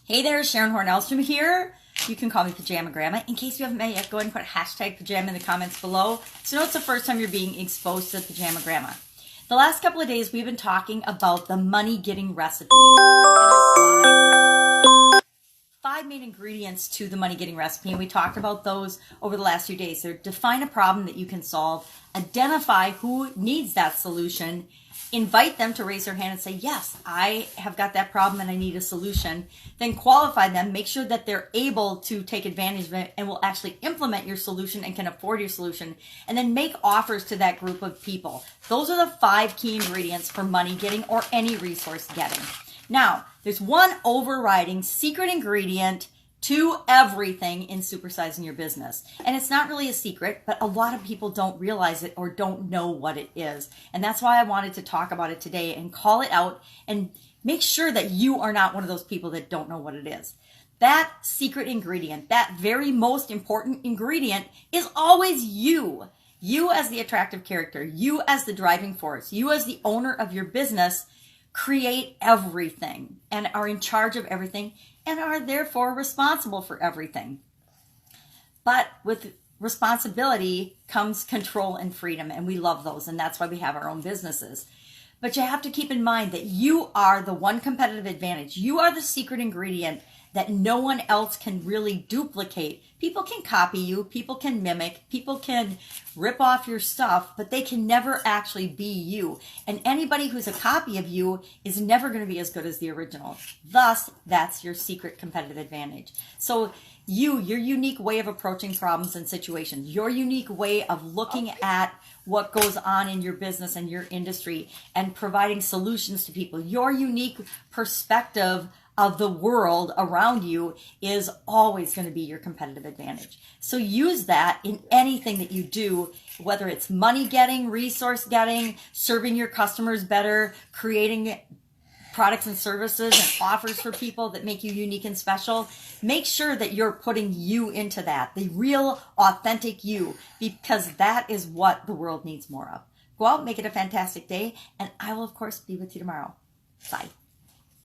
Hey there, Sharon Horne-Ellstrom here. You can call me Pajama Grandma. In case you haven't met yet, go ahead and put hashtag pajama in the comments below so you know it's the first time you're being exposed to Pajama Grandma. The last couple of days we've been talking about the money getting recipe. And there's five main ingredients to the money getting recipe, and we talked about those over the last few days. They're define a problem that you can solve, identify who needs that solution, invite them to raise their hand and say, yes, I have got that problem and I need a solution. Then qualify them, make sure that they're able to take advantage of it and will actually implement your solution and can afford your solution. And then make offers to that group of people. Those are the five key ingredients for money getting or any resource getting. Now, there's one overriding secret ingredient to everything in supersizing your business. And it's not really a secret, but a lot of people don't realize it or don't know what it is. And that's why I wanted to talk about it today and call it out and make sure that you are not one of those people that don't know what it is. That secret ingredient, that very most important ingredient is always you. You as the attractive character, you as the driving force, you as the owner of your business create everything and are in charge of everything and are therefore responsible for everything. But with responsibility comes control and freedom, and we love those, and that's why we have our own businesses. But you have to keep in mind that you are the one competitive advantage. You are the secret ingredient that no one else can really duplicate. People can copy you, people can mimic, people can rip off your stuff, but they can never actually be you. And anybody who's a copy of you is never going to be as good as the original. Thus, that's your secret competitive advantage. So your unique way of approaching problems and situations, your unique way of looking at what goes on in your business and your industry and providing solutions to people, your unique perspective of the world around you is always going to be your competitive advantage. So use that in anything that you do, whether it's money getting, resource getting, serving your customers better, creating products and services and offers for people that make you unique and special. Make sure that you're putting you into that, the real, authentic you, because that is what the world needs more of. Go out, make it a fantastic day, and I will, of course, be with you tomorrow. Bye.